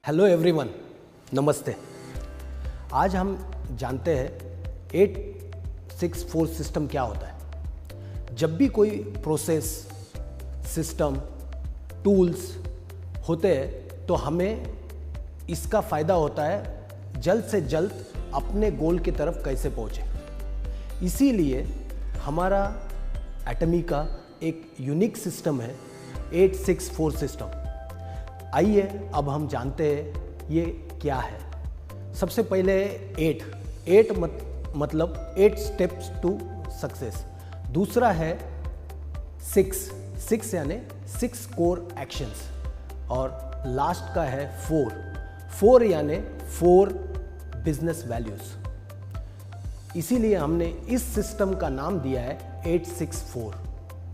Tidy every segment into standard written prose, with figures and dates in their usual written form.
Hello everyone, नमस्ते। आज हम जानते हैं 864 सिस्टम क्या होता है। जब भी कोई प्रोसेस, सिस्टम, टूल्स होते हैं तो हमें इसका फ़ायदा होता है जल्द से जल्द अपने गोल की तरफ कैसे पहुँचे। इसीलिए हमारा एटमी का एक यूनिक सिस्टम है 864 सिस्टम। आइए अब हम जानते हैं ये क्या है। सबसे पहले 8 मतलब 8 स्टेप्स टू सक्सेस। दूसरा है 6 यानी 6 कोर एक्शंस। और लास्ट का है 4 यानी 4 बिजनेस वैल्यूज। इसीलिए हमने इस सिस्टम का नाम दिया है 864।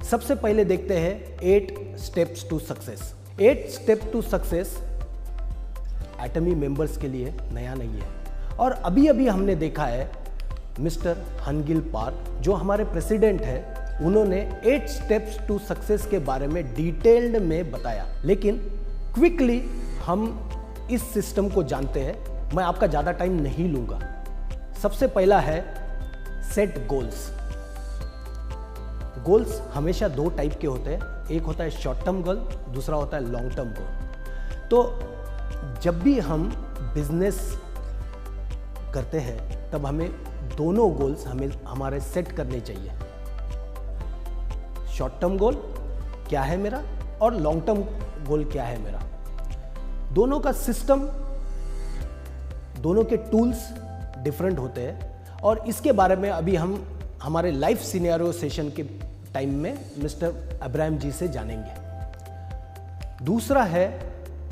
सबसे पहले देखते हैं 8 steps to success. 8 step to success एटमी मेंबर्स के लिए नया नहीं है। और अभी अभी हमने देखा है मिस्टर हनगिल पार्क जो हमारे प्रेसिडेंट है, उन्होंने 8 स्टेप्स टू सक्सेस के बारे में डिटेल्ड में बताया। लेकिन क्विकली हम इस सिस्टम को जानते हैं। मैं आपका ज़्यादा टाइम नहीं लूँगा। सबसे पहला है सेट गोल्स। गोल्स हमेशा 2 टाइप के होते हैं। एक होता है शॉर्ट टर्म गोल, दूसरा होता है लॉन्ग टर्म गोल। तो जब भी हम बिजनेस करते हैं तब हमें दोनों गोल्स हमारे सेट करने चाहिए। शॉर्ट टर्म गोल क्या है मेरा और लॉन्ग टर्म गोल क्या है मेरा। दोनों का सिस्टम, दोनों के टूल्स डिफरेंट होते हैं और इसके बारे में अभी हम हमारे लाइफ सिनेरियो सेशन के टाइम में मिस्टर अब्राहम जी से जानेंगे। दूसरा है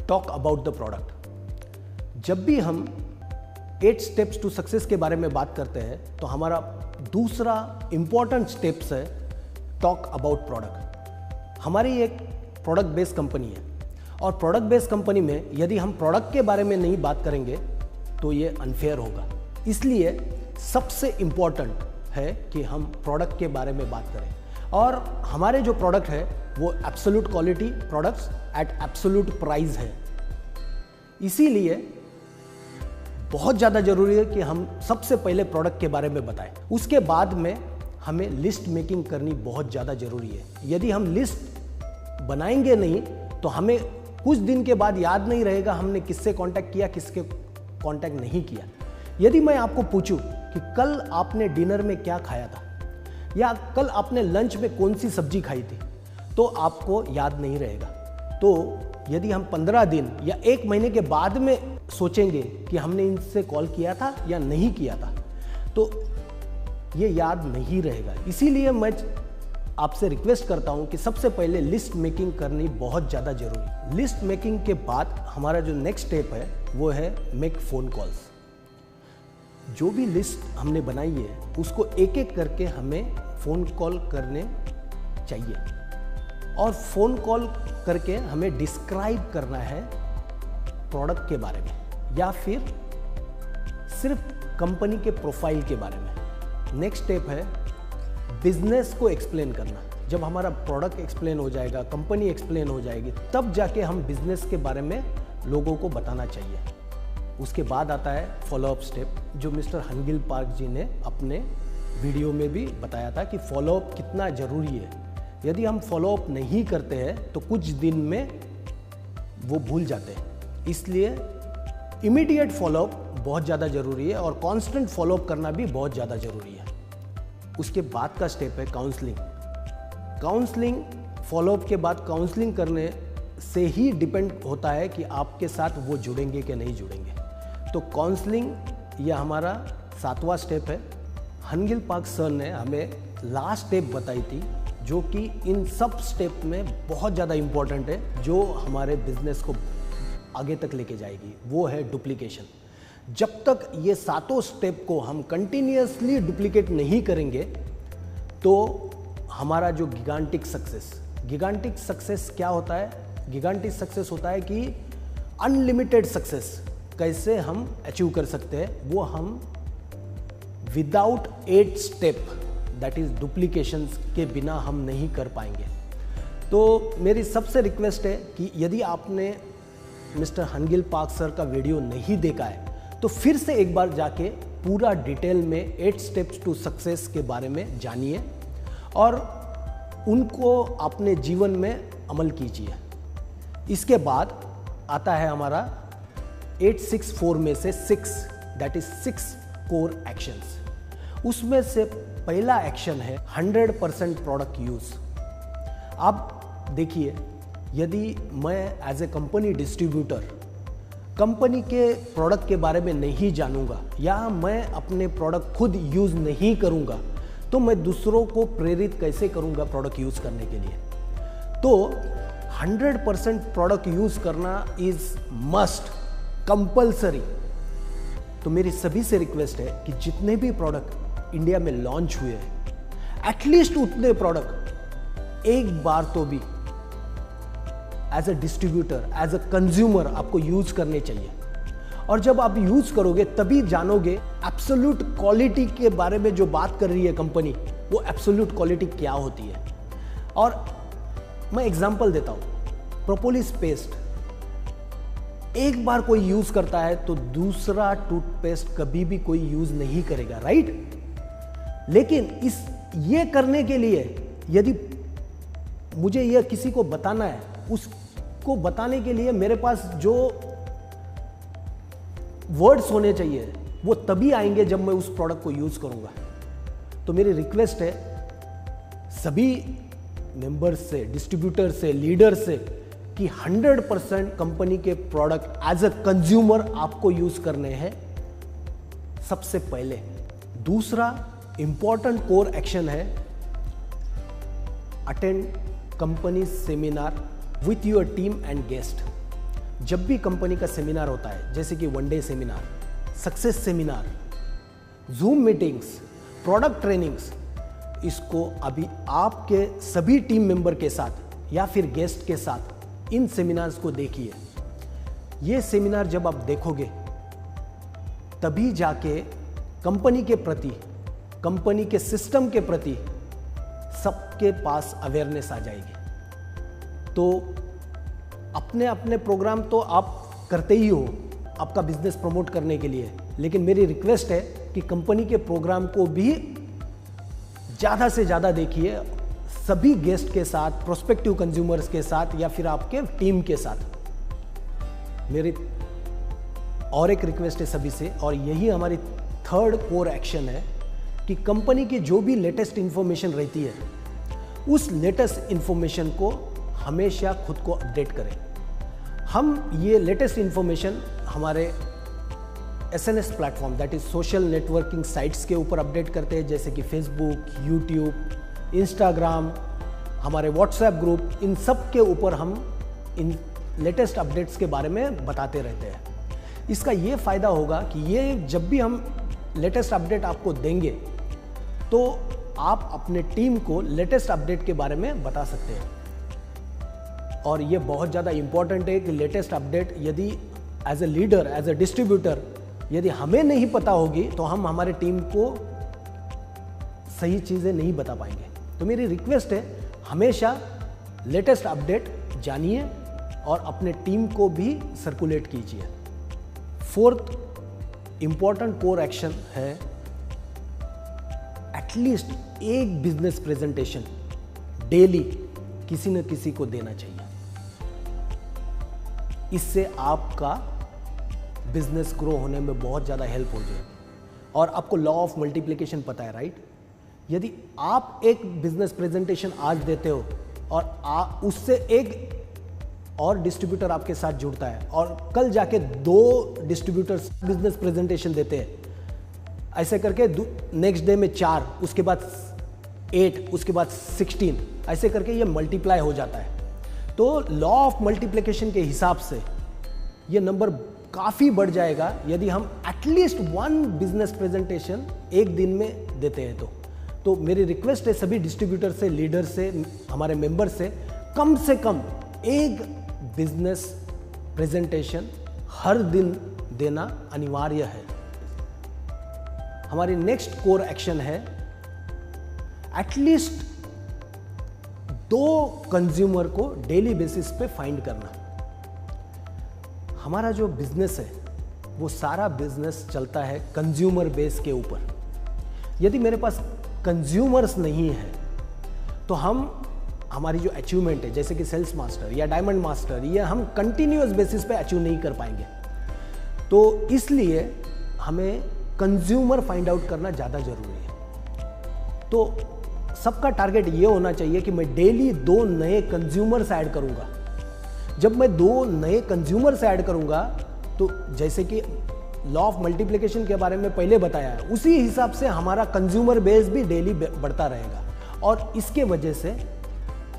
टॉक अबाउट द प्रोडक्ट। जब भी हम 8 स्टेप्स टू सक्सेस के बारे में बात करते हैं तो हमारा दूसरा इंपॉर्टेंट स्टेप्स है टॉक अबाउट प्रोडक्ट। हमारी एक प्रोडक्ट बेस्ड कंपनी है और प्रोडक्ट बेस्ड कंपनी में यदि हम प्रोडक्ट के बारे में नहीं बात करेंगे तो ये अनफेयर होगा। इसलिए सबसे इंपॉर्टेंट है कि हम प्रोडक्ट के बारे में बात करें। और हमारे जो प्रोडक्ट है वो absolute quality products at absolute price है। इसीलिए बहुत ज़्यादा ज़रूरी है कि हम सबसे पहले प्रोडक्ट के बारे में बताएं। उसके बाद में हमें लिस्ट मेकिंग करनी बहुत ज़्यादा ज़रूरी है। यदि हम लिस्ट बनाएंगे नहीं तो हमें कुछ दिन के बाद याद नहीं रहेगा हमने किससे कांटेक्ट किया, किसके कांटेक्ट नहीं किया। यदि मैं आपको पूछूं कि कल आपने डिनर में क्या खाया था या कल आपने लंच में कौन सी सब्जी खाई थी, तो आपको याद नहीं रहेगा। तो यदि हम 15 दिन या 1 महीने के बाद में सोचेंगे कि हमने इनसे कॉल किया था या नहीं किया था, तो ये याद नहीं रहेगा। इसीलिए मैं आपसे रिक्वेस्ट करता हूं कि सबसे पहले लिस्ट मेकिंग करनी बहुत ज़्यादा जरूरी है। लिस्ट मेकिंग के बाद हमारा जो नेक्स्ट स्टेप है वो है मेक फ़ोन कॉल्स। जो भी लिस्ट हमने बनाई है उसको एक एक करके हमें फ़ोन कॉल करने चाहिए और फ़ोन कॉल करके हमें डिस्क्राइब करना है प्रोडक्ट के बारे में या फिर सिर्फ कंपनी के प्रोफाइल के बारे में। नेक्स्ट स्टेप है बिजनेस को एक्सप्लेन करना। जब हमारा प्रोडक्ट एक्सप्लेन हो जाएगा, कंपनी एक्सप्लेन हो जाएगी, तब जाके हम बिजनेस के बारे में लोगों को बताना चाहिए। उसके बाद आता है फॉलोअप स्टेप, जो मिस्टर हनगिल पार्क जी ने अपने वीडियो में भी बताया था कि फॉलोअप कितना ज़रूरी है। यदि हम फॉलोअप नहीं करते हैं तो कुछ दिन में वो भूल जाते हैं। इसलिए इमीडिएट फॉलोअप बहुत ज़्यादा ज़रूरी है और कांस्टेंट फॉलोअप करना भी बहुत ज़्यादा ज़रूरी है। उसके बाद का स्टेप है काउंसलिंग। काउंसलिंग फॉलोअप के बाद काउंसलिंग करने से ही डिपेंड होता है कि आपके साथ वो जुड़ेंगे कि नहीं जुड़ेंगे। तो काउंसलिंग यह हमारा 7वां स्टेप है। हनगिल पार्क सर ने हमें लास्ट स्टेप बताई थी जो कि इन सब स्टेप में बहुत ज़्यादा इम्पोर्टेंट है, जो हमारे बिजनेस को आगे तक लेके जाएगी। वो है डुप्लीकेशन। जब तक ये 7 स्टेप को हम कंटिन्यूअसली डुप्लीकेट नहीं करेंगे तो हमारा जो गिगांटिक सक्सेस क्या होता है? गिगांटिक सक्सेस होता है कि अनलिमिटेड सक्सेस कैसे हम अचीव कर सकते हैं, वो हम without 8 step that is duplications के बिना हम नहीं कर पाएंगे। तो मेरी सबसे रिक्वेस्ट है कि यदि आपने मिस्टर हनगिल पार्क सर का वीडियो नहीं देखा है तो फिर से एक बार जाके पूरा डिटेल में 8 स्टेप्स टू सक्सेस के बारे में जानिए और उनको अपने जीवन में अमल कीजिए। इसके बाद आता है हमारा 864 में से 6, दैट इज 6 कोर एक्शंस। उसमें से पहला एक्शन है 100% प्रोडक्ट यूज। आप देखिए, यदि मैं as a company distributor company के प्रोडक्ट के बारे में नहीं जानूंगा या मैं अपने प्रोडक्ट खुद यूज नहीं करूंगा तो मैं दूसरों को प्रेरित कैसे करूंगा प्रोडक्ट यूज करने के लिए। तो 100% प्रोडक्ट यूज करना इज मस्ट, कंपल्सरी। तो मेरी सभी से रिक्वेस्ट है कि जितने भी प्रोडक्ट इंडिया में लॉन्च हुए हैं एटलीस्ट उतने प्रोडक्ट एक बार तो भी as a distributor, as a consumer आपको यूज करने चाहिए। और जब आप यूज करोगे तभी जानोगे एब्सोल्यूट क्वालिटी के बारे में जो बात कर रही है कंपनी, वो एब्सोल्यूट क्वालिटी क्या होती है। और मैं एग्जांपल देता हूं, प्रोपोलिस पेस्ट एक बार कोई यूज करता है तो दूसरा टूथपेस्ट कभी भी कोई यूज नहीं करेगा, राइट। लेकिन ये करने के लिए यदि मुझे यह किसी को बताना है, उसको बताने के लिए मेरे पास जो वर्ड्स होने चाहिए वो तभी आएंगे जब मैं उस प्रोडक्ट को यूज करूंगा। तो मेरी रिक्वेस्ट है सभी मेंबर्स से, डिस्ट्रीब्यूटर से, लीडर से कि 100% कंपनी के प्रोडक्ट एज अ कंज्यूमर आपको यूज करने हैं सबसे पहले। दूसरा इंपॉर्टेंट कोर एक्शन है attend company seminar with your team and guest. जब भी कंपनी का सेमिनार होता है, जैसे कि one day seminar, success seminar, zoom meetings, product trainings, इसको अभी आपके सभी टीम मेंबर के साथ या फिर गेस्ट के साथ इन सेमिनार्स को देखिए। ये सेमिनार जब आप देखोगे तभी जाके कंपनी के प्रति, कंपनी के सिस्टम के प्रति सबके पास अवेयरनेस आ जाएगी। तो अपने अपने प्रोग्राम तो आप करते ही हो आपका बिजनेस प्रमोट करने के लिए, लेकिन मेरी रिक्वेस्ट है कि कंपनी के प्रोग्राम को भी ज़्यादा से ज़्यादा देखिए, सभी गेस्ट के साथ, प्रोस्पेक्टिव कंज्यूमर्स के साथ या फिर आपके टीम के साथ। मेरी और एक रिक्वेस्ट है सभी से, और यही हमारी थर्ड कोर एक्शन है कि कंपनी की जो भी लेटेस्ट इंफॉर्मेशन रहती है उस लेटेस्ट इंफॉर्मेशन को हमेशा खुद को अपडेट करें। हम ये लेटेस्ट इंफॉर्मेशन हमारे SNS platform, that is social networking sites के ऊपर अपडेट करते हैं, जैसे कि फेसबुक, यूट्यूब, इंस्टाग्राम, हमारे व्हाट्सएप ग्रुप, इन सब के ऊपर हम इन लेटेस्ट अपडेट्स के बारे में बताते रहते हैं। इसका ये फ़ायदा होगा कि ये जब भी हम लेटेस्ट अपडेट आपको देंगे तो आप अपने टीम को लेटेस्ट अपडेट के बारे में बता सकते हैं। और ये बहुत ज़्यादा इम्पॉर्टेंट है कि लेटेस्ट अपडेट यदि as a leader, as a distributor यदि हमें नहीं पता होगी तो हम हमारे टीम को सही चीज़ें नहीं बता पाएंगे। तो मेरी रिक्वेस्ट है हमेशा लेटेस्ट अपडेट जानिए और अपने टीम को भी सर्कुलेट कीजिए। फोर्थ इंपॉर्टेंट कोर एक्शन है एटलीस्ट एक बिजनेस प्रेजेंटेशन डेली किसी न किसी को देना चाहिए। इससे आपका बिजनेस ग्रो होने में बहुत ज़्यादा हेल्प हो जाएगी। और आपको लॉ ऑफ मल्टीप्लिकेशन पता है, राइट। यदि आप एक बिजनेस प्रेजेंटेशन आज देते हो और उससे एक और डिस्ट्रीब्यूटर आपके साथ जुड़ता है और कल जाके 2 डिस्ट्रीब्यूटर्स बिजनेस प्रेजेंटेशन देते हैं, ऐसे करके नेक्स्ट डे में 4, उसके बाद 8, उसके बाद 16, ऐसे करके ये मल्टीप्लाई हो जाता है। तो लॉ ऑफ मल्टीप्लिकेशन के हिसाब से ये नंबर काफ़ी बढ़ जाएगा यदि हम एटलीस्ट 1 बिजनेस प्रेजेंटेशन एक दिन में देते हैं। तो मेरी रिक्वेस्ट है सभी डिस्ट्रीब्यूटर से, लीडर से, हमारे मेंबर से कम एक बिजनेस प्रेजेंटेशन हर दिन देना अनिवार्य है। हमारी नेक्स्ट कोर एक्शन है एटलीस्ट 2 कंज्यूमर को डेली बेसिस पे फाइंड करना। हमारा जो बिजनेस है वो सारा बिजनेस चलता है कंज्यूमर बेस के ऊपर। यदि मेरे पास कंज्यूमर्स नहीं है तो हमारी जो अचीवमेंट है जैसे कि सेल्स मास्टर या डायमंड मास्टर, ये हम कंटिन्यूअस बेसिस पे अचीव नहीं कर पाएंगे। तो इसलिए हमें कंज्यूमर फाइंड आउट करना ज़्यादा ज़रूरी है। तो सबका टारगेट ये होना चाहिए कि मैं डेली 2 नए कंज्यूमर्स ऐड करूँगा। जब मैं 2 नए कंज्यूमर्स ऐड करूँगा तो जैसे कि लॉ ऑफ मल्टीप्लिकेशन के बारे में पहले बताया है, उसी हिसाब से हमारा कंज्यूमर बेस भी डेली बढ़ता रहेगा। और इसके वजह से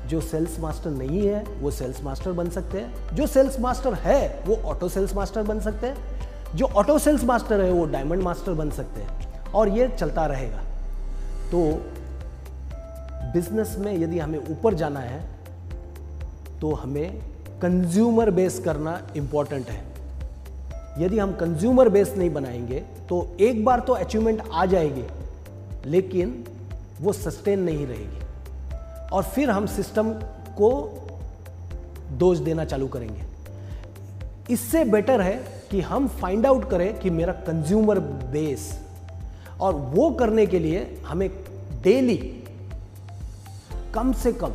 जो सेल्स मास्टर नहीं है वो सेल्स मास्टर बन सकते हैं, जो सेल्स मास्टर है वो ऑटो सेल्स मास्टर बन सकते हैं, जो ऑटो सेल्स मास्टर है वो डायमंड मास्टर बन सकते हैं, और ये चलता रहेगा। तो बिजनेस में यदि हमें ऊपर जाना है तो हमें कंज्यूमर बेस करना इंपॉर्टेंट है। यदि हम कंज्यूमर बेस नहीं बनाएंगे तो एक बार तो अचीवमेंट आ जाएगी लेकिन वो सस्टेन नहीं रहेगी, और फिर हम सिस्टम को दोष देना चालू करेंगे। इससे बेटर है कि हम फाइंड आउट करें कि मेरा कंज्यूमर बेस, और वो करने के लिए हमें डेली कम से कम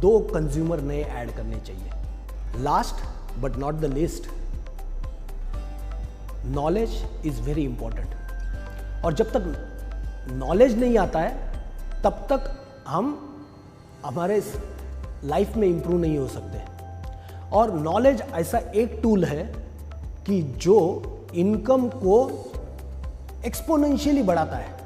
2 कंज्यूमर नए ऐड करने चाहिए। Last but not the least, knowledge is very important. और जब तक नॉलेज नहीं आता है तब तक हम हमारे लाइफ में इंप्रूव नहीं हो सकते। और नॉलेज ऐसा एक टूल है कि जो इनकम को एक्सपोनेंशियली बढ़ाता है।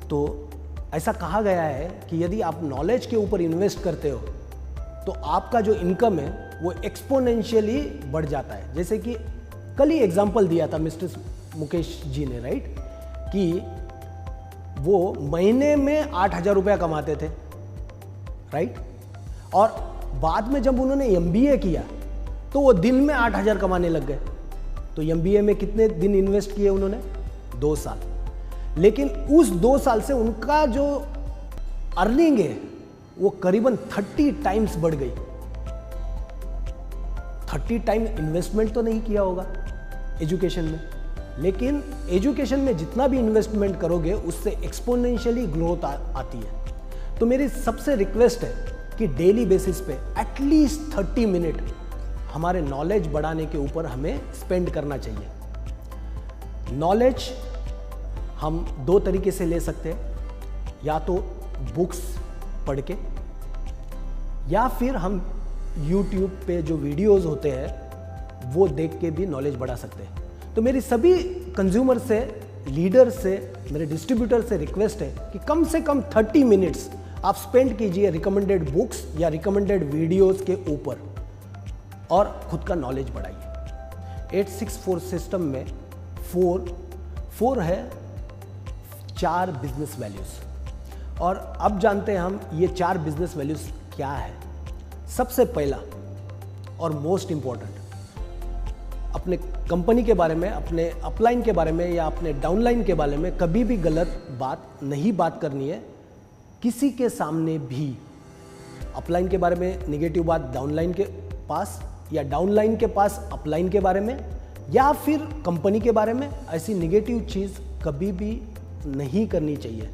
तो ऐसा कहा गया है कि यदि आप नॉलेज के ऊपर इन्वेस्ट करते हो तो आपका जो इनकम है वो एक्सपोनेंशियली बढ़ जाता है। जैसे कि कल ही एग्जांपल दिया था मिस्टर मुकेश जी ने, राइट, कि वो महीने में 8,000 रुपया कमाते थे, राइट, और बाद में जब उन्होंने MBA किया तो वो दिन में 8,000 कमाने लग गए। तो MBA में कितने दिन इन्वेस्ट किए उन्होंने? 2 साल। लेकिन उस 2 साल से उनका जो अर्निंग है वो करीबन 30 टाइम्स बढ़ गई। 30 टाइम इन्वेस्टमेंट तो नहीं किया होगा एजुकेशन में, लेकिन एजुकेशन में जितना भी इन्वेस्टमेंट करोगे उससे एक्सपोनेंशियली ग्रोथ आती है। तो मेरी सबसे रिक्वेस्ट है कि डेली बेसिस पे एटलीस्ट 30 मिनट हमारे नॉलेज बढ़ाने के ऊपर हमें स्पेंड करना चाहिए। नॉलेज हम 2 तरीके से ले सकते हैं, या तो बुक्स पढ़ के, या फिर हम YouTube पे जो वीडियोस होते हैं वो देख के भी नॉलेज बढ़ा सकते हैं। तो मेरी सभी कंज्यूमर से, लीडर से, मेरे डिस्ट्रीब्यूटर से रिक्वेस्ट है कि कम से कम 30 मिनट्स आप स्पेंड कीजिए रिकमेंडेड बुक्स या रिकमेंडेड वीडियोस के ऊपर, और खुद का नॉलेज बढ़ाइए। 864 सिस्टम में 4 है 4 बिजनेस वैल्यूज। और अब जानते हैं हम ये 4 बिजनेस वैल्यूज क्या है। सबसे पहला और मोस्ट इंपॉर्टेंट, अपने कंपनी के बारे में, अपने अपलाइन के बारे में या अपने डाउनलाइन के बारे में कभी भी गलत बात करनी है किसी के सामने भी। अपलाइन के बारे में नेगेटिव बात डाउनलाइन के पास, या डाउनलाइन के पास अपलाइन के बारे में, या फिर कंपनी के बारे में ऐसी नेगेटिव चीज़ कभी भी नहीं करनी चाहिए।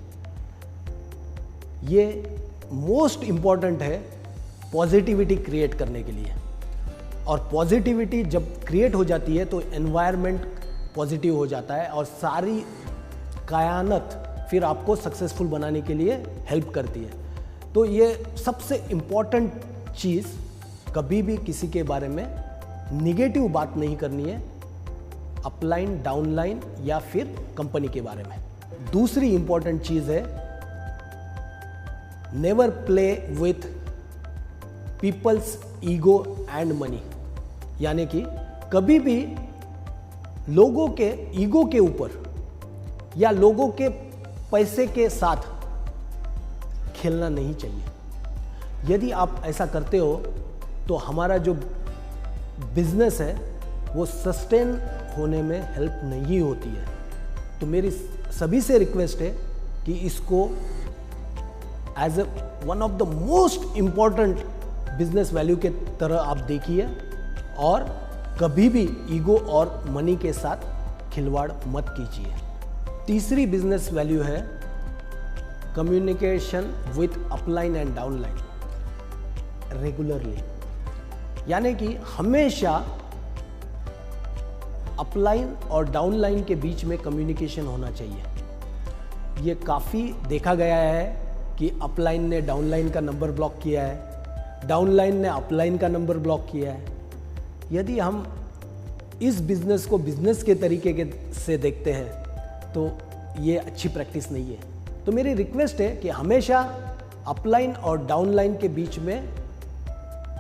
ये मोस्ट इंपॉर्टेंट है पॉजिटिविटी क्रिएट करने के लिए। और पॉजिटिविटी जब क्रिएट हो जाती है तो एनवायरनमेंट पॉजिटिव हो जाता है, और सारी कायनात फिर आपको सक्सेसफुल बनाने के लिए हेल्प करती है। तो ये सबसे इम्पॉर्टेंट चीज़, कभी भी किसी के बारे में निगेटिव बात नहीं करनी है, अपलाइन, डाउनलाइन या फिर कंपनी के बारे में। दूसरी इंपॉर्टेंट चीज़ है never play with people's ego and money, यानी कि कभी भी लोगों के ईगो के ऊपर या लोगों के पैसे के साथ खेलना नहीं चाहिए। यदि आप ऐसा करते हो तो हमारा जो बिजनेस है वो सस्टेन होने में हेल्प नहीं होती है। तो मेरी सभी से रिक्वेस्ट है कि इसको as one of the most important business value के तरह आप देखिए और कभी भी ईगो और मनी के साथ खिलवाड़ मत कीजिए। तीसरी बिजनेस वैल्यू है communication with upline and downline regularly, यानी कि हमेशा अपलाइन और डाउनलाइन के बीच में कम्युनिकेशन होना चाहिए। ये काफ़ी देखा गया है कि अपलाइन ने डाउनलाइन का नंबर ब्लॉक किया है, डाउनलाइन ने अपलाइन का नंबर ब्लॉक किया है। यदि हम इस बिज़नेस को बिज़नेस के तरीके से देखते हैं तो ये अच्छी प्रैक्टिस नहीं है। तो मेरी रिक्वेस्ट है कि हमेशा अपलाइन और डाउनलाइन के बीच में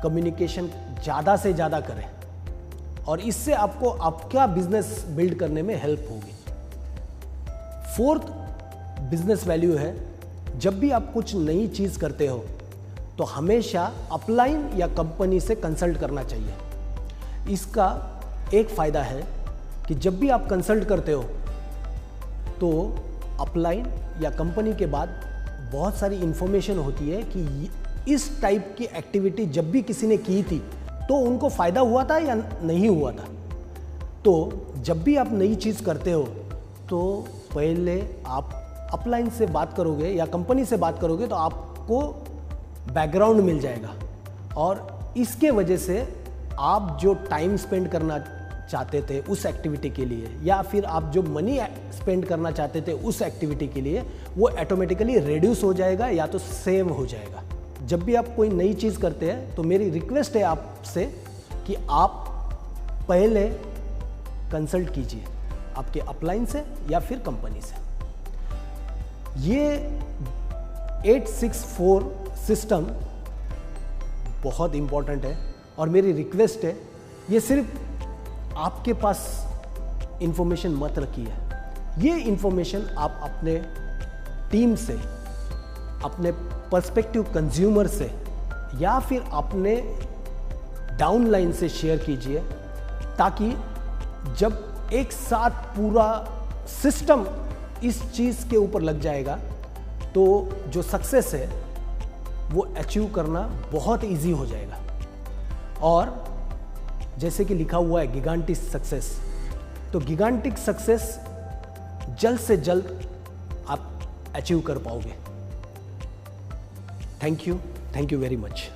कम्युनिकेशन ज़्यादा से ज़्यादा करें और इससे आपको आपका बिजनेस बिल्ड करने में हेल्प होगी। फोर्थ बिजनेस वैल्यू है, जब भी आप कुछ नई चीज़ करते हो तो हमेशा अपलाइन या कंपनी से कंसल्ट करना चाहिए। इसका एक फ़ायदा है कि जब भी आप कंसल्ट करते हो तो अपलाइन या कंपनी के बाद बहुत सारी इंफॉर्मेशन होती है कि इस टाइप की एक्टिविटी जब भी किसी ने की थी तो उनको फ़ायदा हुआ था या नहीं हुआ था। तो जब भी आप नई चीज़ करते हो तो पहले आप अपलाइन से बात करोगे या कंपनी से बात करोगे तो आपको बैकग्राउंड मिल जाएगा और इसके वजह से आप जो टाइम स्पेंड करना चाहते थे उस एक्टिविटी के लिए या फिर आप जो मनी स्पेंड करना चाहते थे उस एक्टिविटी के लिए वो ऑटोमेटिकली रिड्यूस हो जाएगा या तो सेव हो जाएगा। जब भी आप कोई नई चीज़ करते हैं तो मेरी रिक्वेस्ट है आपसे कि आप पहले कंसल्ट कीजिए आपके अपलाइन से या फिर कंपनी से। ये 864 सिस्टम बहुत इम्पॉर्टेंट है और मेरी रिक्वेस्ट है ये सिर्फ आपके पास इंफॉर्मेशन मत रखिए, ये इंफॉर्मेशन आप अपने टीम से, अपने पर्सपेक्टिव कंज्यूमर से या फिर अपने डाउनलाइन से शेयर कीजिए ताकि जब एक साथ पूरा सिस्टम इस चीज़ के ऊपर लग जाएगा तो जो सक्सेस है वो अचीव करना बहुत इजी हो जाएगा। और जैसे कि लिखा हुआ है गिगांटिक सक्सेस, तो गिगांटिक सक्सेस जल्द से जल्द आप अचीव कर पाओगे। Thank you very much.